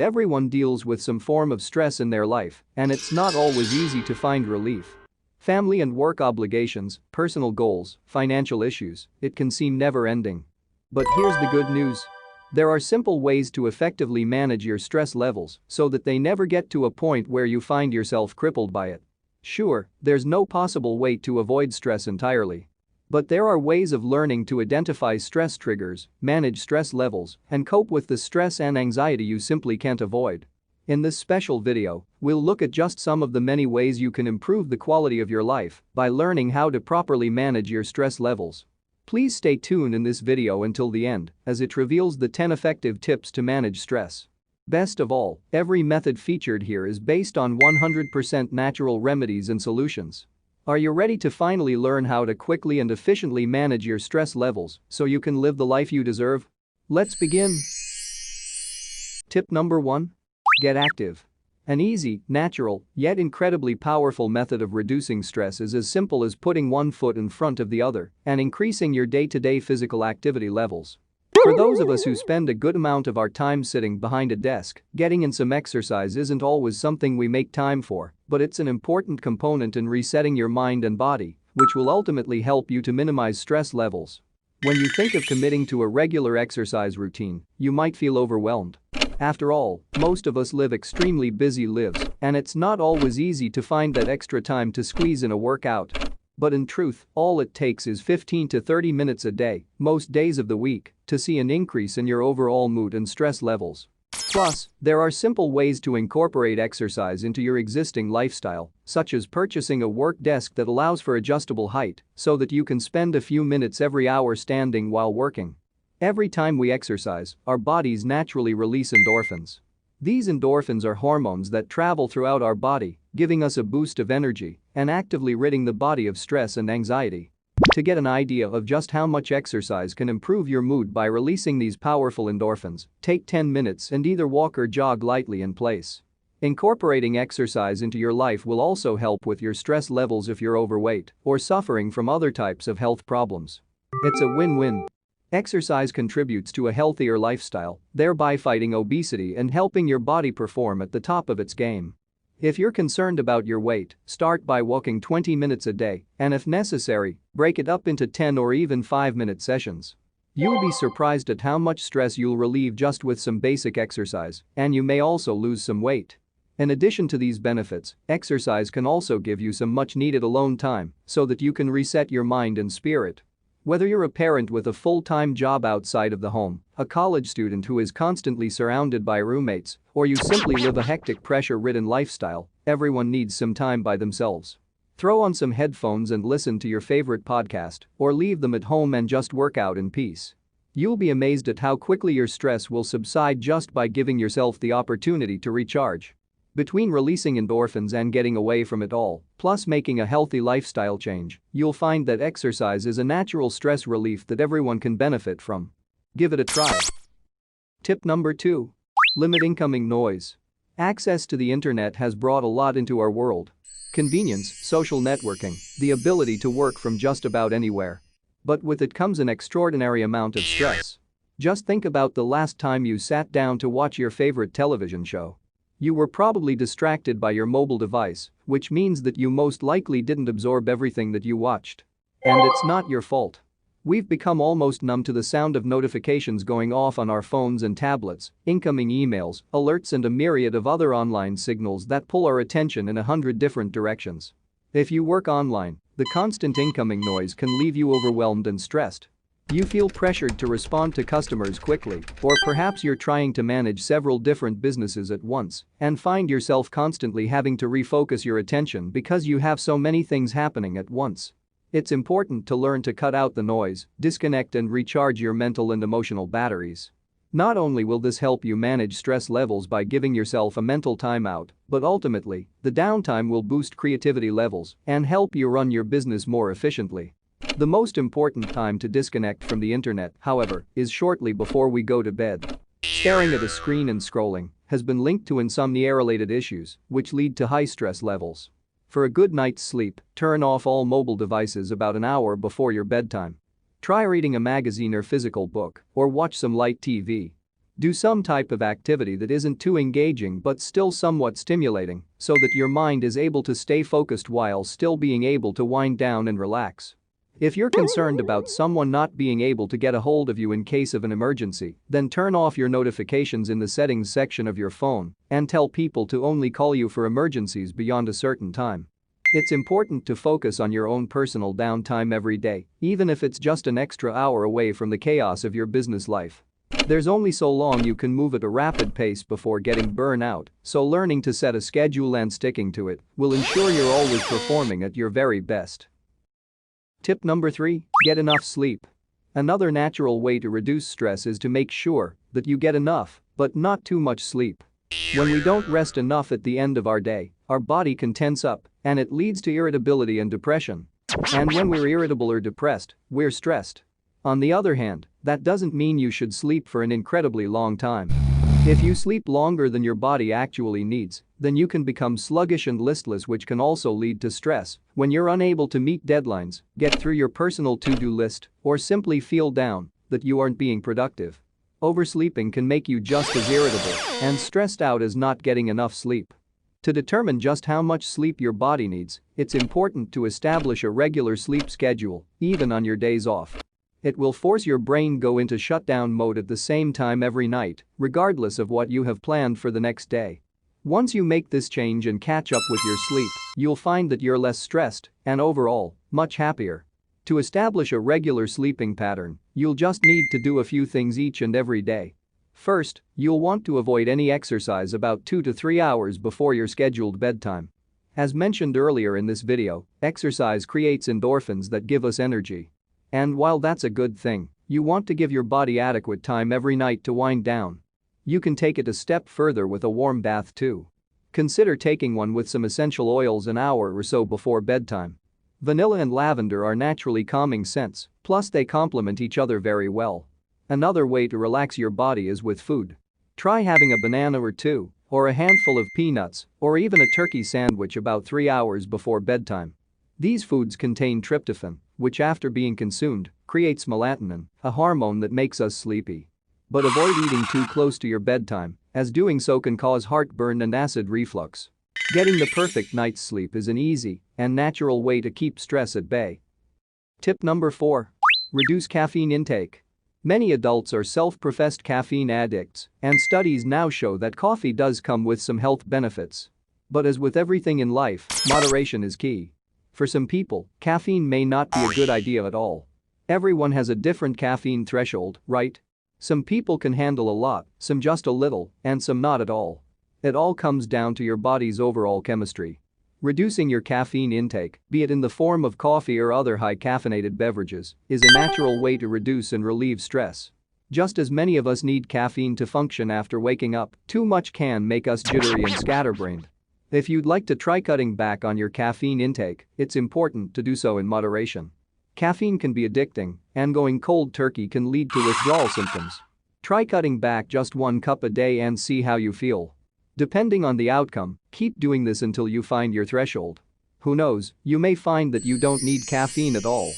Everyone deals with some form of stress in their life, and it's not always easy to find relief. Family and work obligations, personal goals, financial issues, it can seem never-ending. But here's the good news. There are simple ways to effectively manage your stress levels so that they never get to a point where you find yourself crippled by it. Sure, there's no possible way to avoid stress entirely. But there are ways of learning to identify stress triggers, manage stress levels, and cope with the stress and anxiety you simply can't avoid. In this special video, we'll look at just some of the many ways you can improve the quality of your life by learning how to properly manage your stress levels. Please stay tuned in this video until the end, as it reveals the 10 effective tips to manage stress. Best of all, every method featured here is based on 100% natural remedies and solutions. Are you ready to finally learn how to quickly and efficiently manage your stress levels so you can live the life you deserve? Let's begin. Tip number 1. Get active. An easy, natural, yet incredibly powerful method of reducing stress is as simple as putting one foot in front of the other and increasing your day-to-day physical activity levels. For those of us who spend a good amount of our time sitting behind a desk, getting in some exercise isn't always something we make time for, but it's an important component in resetting your mind and body, which will ultimately help you to minimize stress levels. When you think of committing to a regular exercise routine, you might feel overwhelmed. After all, most of us live extremely busy lives, and it's not always easy to find that extra time to squeeze in a workout. But in truth, all it takes is 15 to 30 minutes a day, most days of the week, to see an increase in your overall mood and stress levels. Plus, there are simple ways to incorporate exercise into your existing lifestyle, such as purchasing a work desk that allows for adjustable height so that you can spend a few minutes every hour standing while working. Every time we exercise, our bodies naturally release endorphins. These endorphins are hormones that travel throughout our body, giving us a boost of energy and actively ridding the body of stress and anxiety. To get an idea of just how much exercise can improve your mood by releasing these powerful endorphins, take 10 minutes and either walk or jog lightly in place. Incorporating exercise into your life will also help with your stress levels if you're overweight or suffering from other types of health problems. It's a win-win. Exercise contributes to a healthier lifestyle, thereby fighting obesity and helping your body perform at the top of its game. If you're concerned about your weight, start by walking 20 minutes a day, and if necessary, break it up into 10 or even 5-minute sessions. You'll be surprised at how much stress you'll relieve just with some basic exercise, and you may also lose some weight. In addition to these benefits, exercise can also give you some much-needed alone time so that you can reset your mind and spirit. Whether you're a parent with a full-time job outside of the home, a college student who is constantly surrounded by roommates, or you simply live a hectic pressure-ridden lifestyle, everyone needs some time by themselves. Throw on some headphones and listen to your favorite podcast, or leave them at home and just work out in peace. You'll be amazed at how quickly your stress will subside just by giving yourself the opportunity to recharge. Between releasing endorphins and getting away from it all, plus making a healthy lifestyle change, you'll find that exercise is a natural stress relief that everyone can benefit from. Give it a try. Tip number 2. Limit incoming noise. Access to the internet has brought a lot into our world. Convenience, social networking, the ability to work from just about anywhere. But with it comes an extraordinary amount of stress. Just think about the last time you sat down to watch your favorite television show. You were probably distracted by your mobile device, which means that you most likely didn't absorb everything that you watched. And it's not your fault. We've become almost numb to the sound of notifications going off on our phones and tablets, incoming emails, alerts and a myriad of other online signals that pull our attention in 100 different directions. If you work online, the constant incoming noise can leave you overwhelmed and stressed. You feel pressured to respond to customers quickly, or perhaps you're trying to manage several different businesses at once and find yourself constantly having to refocus your attention because you have so many things happening at once. It's important to learn to cut out the noise, disconnect and recharge your mental and emotional batteries. Not only will this help you manage stress levels by giving yourself a mental timeout, but ultimately, the downtime will boost creativity levels and help you run your business more efficiently. The most important time to disconnect from the internet, however, is shortly before we go to bed. Staring at a screen and scrolling has been linked to insomnia-related issues, which lead to high stress levels. For a good night's sleep, turn off all mobile devices about an hour before your bedtime. Try reading a magazine or physical book, or watch some light TV. Do some type of activity that isn't too engaging but still somewhat stimulating so that your mind is able to stay focused while still being able to wind down and relax. If you're concerned about someone not being able to get a hold of you in case of an emergency, then turn off your notifications in the settings section of your phone and tell people to only call you for emergencies beyond a certain time. It's important to focus on your own personal downtime every day, even if it's just an extra hour away from the chaos of your business life. There's only so long you can move at a rapid pace before getting burnout, so learning to set a schedule and sticking to it will ensure you're always performing at your very best. Tip number 3, get enough sleep. Another natural way to reduce stress is to make sure that you get enough, but not too much sleep. When we don't rest enough at the end of our day, our body can tense up, and it leads to irritability and depression. And when we're irritable or depressed, we're stressed. On the other hand, that doesn't mean you should sleep for an incredibly long time. If you sleep longer than your body actually needs, then you can become sluggish and listless, which can also lead to stress when you're unable to meet deadlines, get through your personal to-do list, or simply feel down that you aren't being productive. Oversleeping can make you just as irritable and stressed out as not getting enough sleep. To determine just how much sleep your body needs, it's important to establish a regular sleep schedule, even on your days off. It will force your brain go into shutdown mode at the same time every night, regardless of what you have planned for the next day. Once you make this change and catch up with your sleep, you'll find that you're less stressed and overall, much happier. To establish a regular sleeping pattern, you'll just need to do a few things each and every day. First, you'll want to avoid any exercise about 2 to 3 hours before your scheduled bedtime. As mentioned earlier in this video, exercise creates endorphins that give us energy. And while that's a good thing, you want to give your body adequate time every night to wind down. You can take it a step further with a warm bath too. Consider taking one with some essential oils an hour or so before bedtime. Vanilla and lavender are naturally calming scents, plus they complement each other very well. Another way to relax your body is with food. Try having a banana or two, or a handful of peanuts, or even a turkey sandwich about 3 hours before bedtime. These foods contain tryptophan, which after being consumed, creates melatonin, a hormone that makes us sleepy. But avoid eating too close to your bedtime, as doing so can cause heartburn and acid reflux. Getting the perfect night's sleep is an easy and natural way to keep stress at bay. Tip number 4. Reduce caffeine intake. Many adults are self-professed caffeine addicts, and studies now show that coffee does come with some health benefits. But as with everything in life, moderation is key. For some people, caffeine may not be a good idea at all. Everyone has a different caffeine threshold, right? Some people can handle a lot, some just a little, and some not at all. It all comes down to your body's overall chemistry. Reducing your caffeine intake, be it in the form of coffee or other high-caffeinated beverages, is a natural way to reduce and relieve stress. Just as many of us need caffeine to function after waking up, too much can make us jittery and scatterbrained. If you'd like to try cutting back on your caffeine intake, it's important to do so in moderation. Caffeine can be addicting, and going cold turkey can lead to withdrawal symptoms. Try cutting back just 1 cup a day and see how you feel. Depending on the outcome, keep doing this until you find your threshold. Who knows, you may find that you don't need caffeine at all.